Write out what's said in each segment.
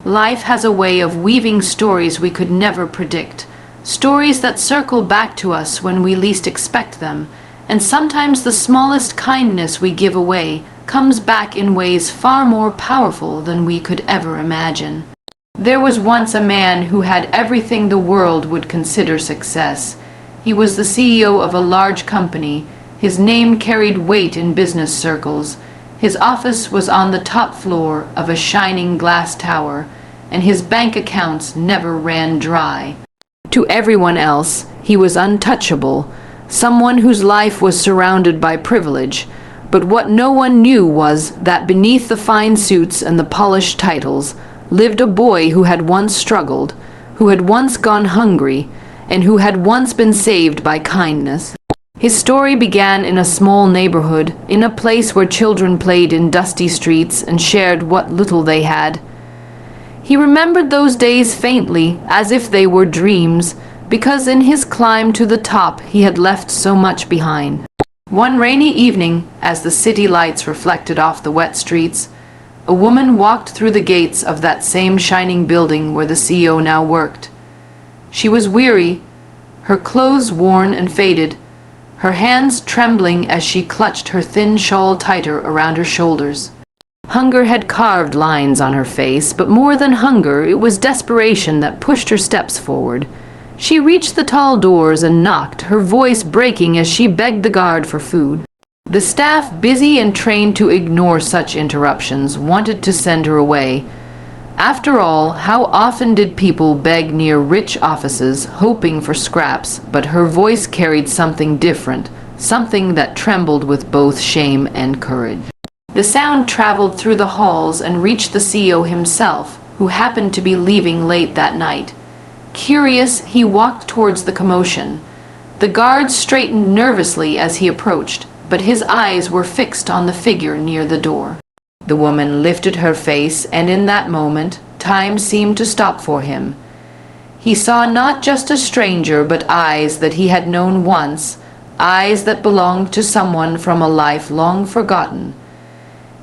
Life has a way of weaving stories we could never predict, stories that circle back to us when we least expect them, and sometimes the smallest kindness we give away comes back in ways far more powerful than we could ever imagine. There was once a man who had everything the world would consider success. He was the CEO of a large company. His name carried weight in business circles. His office was on the top floor of a shining glass tower, and his bank accounts never ran dry. To everyone else, he was untouchable, someone whose life was surrounded by privilege. But what no one knew was that beneath the fine suits and the polished titles lived a boy who had once struggled, who had once gone hungry, and who had once been saved by kindness. His story began in a small neighborhood, in a place where children played in dusty streets and shared what little they had. He remembered those days faintly, as if they were dreams, because in his climb to the top he had left so much behind. One rainy evening, as the city lights reflected off the wet streets, a woman walked through the gates of that same shining building where the CEO now worked. She was weary, her clothes worn and faded, her hands trembling as she clutched her thin shawl tighter around her shoulders. Hunger had carved lines on her face, but more than hunger, it was desperation that pushed her steps forward. She reached the tall doors and knocked, her voice breaking as she begged the guard for food. The staff, busy and trained to ignore such interruptions, wanted to send her away. After all, how often did people beg near rich offices, hoping for scraps, but her voice carried something different, something that trembled with both shame and courage. The sound traveled through the halls and reached the CEO himself, who happened to be leaving late that night. Curious, he walked towards the commotion. The guards straightened nervously as he approached, but his eyes were fixed on the figure near the door. The woman lifted her face, and in that moment, time seemed to stop for him. He saw not just a stranger, but eyes that he had known once, eyes that belonged to someone from a life long forgotten.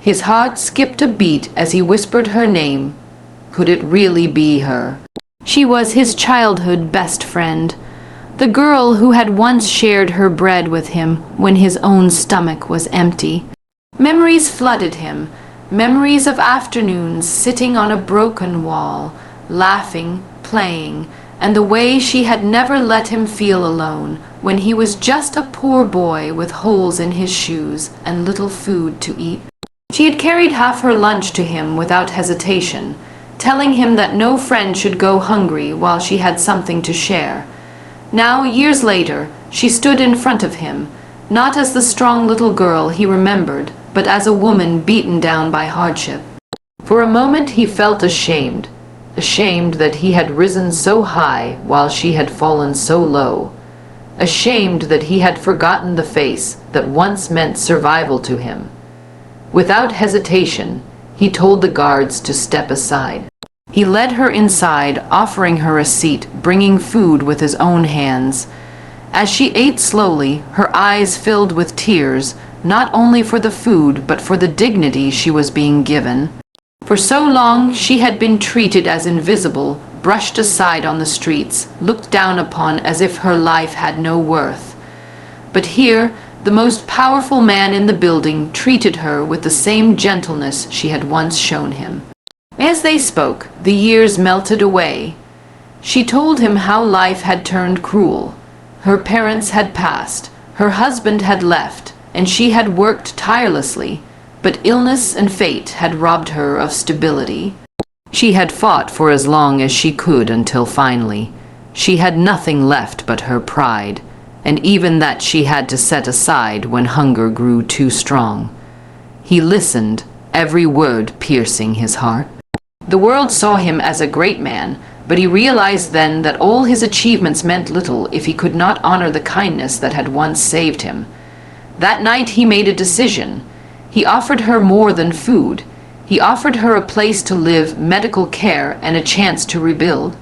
His heart skipped a beat as he whispered her name. Could it really be her? She was his childhood best friend, the girl who had once shared her bread with him when his own stomach was empty. Memories flooded him, memories of afternoons sitting on a broken wall, laughing, playing, and the way she had never let him feel alone when he was just a poor boy with holes in his shoes and little food to eat. She had carried half her lunch to him without hesitation, telling him that no friend should go hungry while she had something to share. Now, years later, she stood in front of him, not as the strong little girl he remembered, but as a woman beaten down by hardship. For a moment he felt ashamed, ashamed that he had risen so high while she had fallen so low, ashamed that he had forgotten the face that once meant survival to him. Without hesitation, he told the guards to step aside. He led her inside, offering her a seat, bringing food with his own hands. As she ate slowly, her eyes filled with tears, not only for the food, but for the dignity she was being given. For so long she had been treated as invisible, brushed aside on the streets, looked down upon as if her life had no worth. But here, the most powerful man in the building treated her with the same gentleness she had once shown him. As they spoke, the years melted away. She told him how life had turned cruel. Her parents had passed, her husband had left, and she had worked tirelessly, but illness and fate had robbed her of stability. She had fought for as long as she could until finally, she had nothing left but her pride, and even that she had to set aside when hunger grew too strong. He listened, every word piercing his heart. The world saw him as a great man, but he realized then that all his achievements meant little if he could not honor the kindness that had once saved him. That night he made a decision. He offered her more than food. He offered her a place to live, medical care, and a chance to rebuild.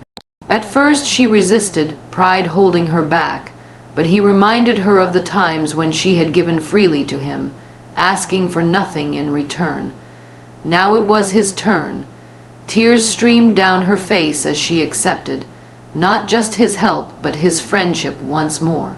At first she resisted, pride holding her back, but he reminded her of the times when she had given freely to him, asking for nothing in return. Now it was his turn. Tears streamed down her face as she accepted, not just his help, but his friendship once more.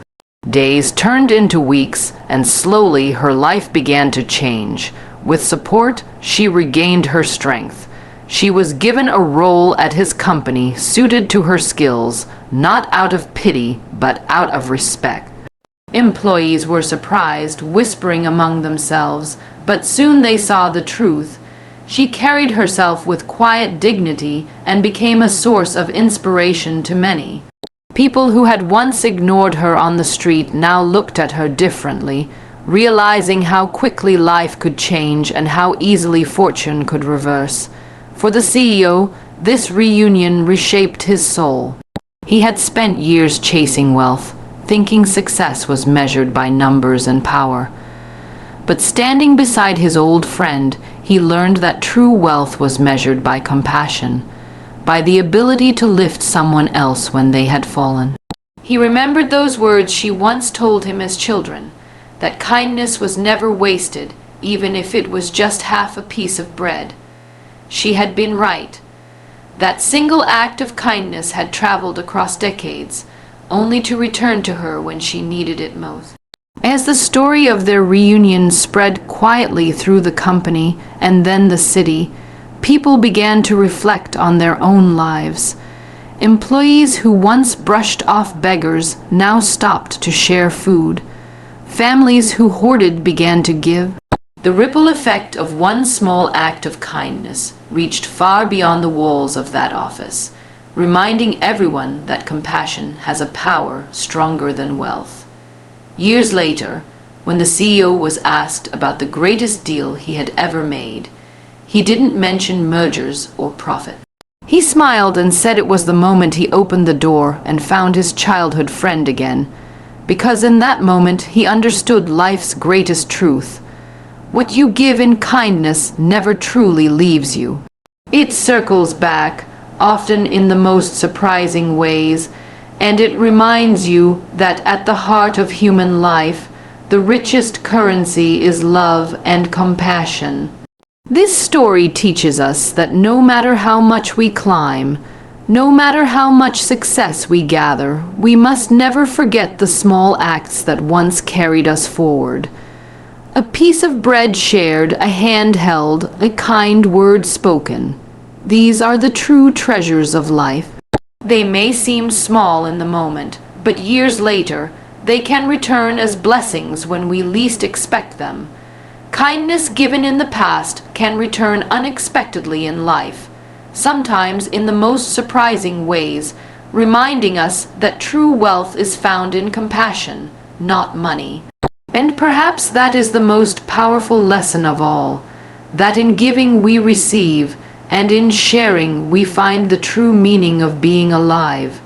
Days turned into weeks, and slowly her life began to change. With support, she regained her strength. She was given a role at his company suited to her skills, not out of pity, but out of respect. Employees were surprised, whispering among themselves, but soon they saw the truth. She carried herself with quiet dignity and became a source of inspiration to many. People who had once ignored her on the street now looked at her differently, realizing how quickly life could change and how easily fortune could reverse. For the CEO, this reunion reshaped his soul. He had spent years chasing wealth, thinking success was measured by numbers and power. But standing beside his old friend, he learned that true wealth was measured by compassion, by the ability to lift someone else when they had fallen. He remembered those words she once told him as children, that kindness was never wasted, even if it was just half a piece of bread. She had been right. That single act of kindness had traveled across decades, only to return to her when she needed it most. As the story of their reunion spread quietly through the company and then the city, people began to reflect on their own lives. Employees who once brushed off beggars now stopped to share food. Families who hoarded began to give. The ripple effect of one small act of kindness reached far beyond the walls of that office, reminding everyone that compassion has a power stronger than wealth. Years later, when the CEO was asked about the greatest deal he had ever made, he didn't mention mergers or profit. He smiled and said it was the moment he opened the door and found his childhood friend again, because in that moment he understood life's greatest truth. What you give in kindness never truly leaves you. It circles back, often in the most surprising ways, and it reminds you that at the heart of human life, the richest currency is love and compassion. This story teaches us that no matter how much we climb, no matter how much success we gather, we must never forget the small acts that once carried us forward. A piece of bread shared, a hand held, a kind word spoken. These are the true treasures of life. They may seem small in the moment, but years later, they can return as blessings when we least expect them. Kindness given in the past can return unexpectedly in life, sometimes in the most surprising ways, reminding us that true wealth is found in compassion, not money. And perhaps that is the most powerful lesson of all, that in giving we receive, and in sharing we find the true meaning of being alive.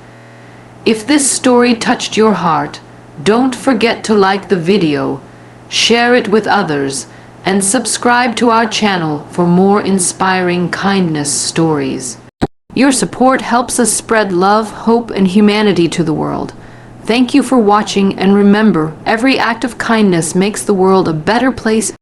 If this story touched your heart, don't forget to like the video, share it with others, and subscribe to our channel for more inspiring kindness stories. Your support helps us spread love, hope, and humanity to the world. Thank you for watching, and remember, every act of kindness makes the world a better place.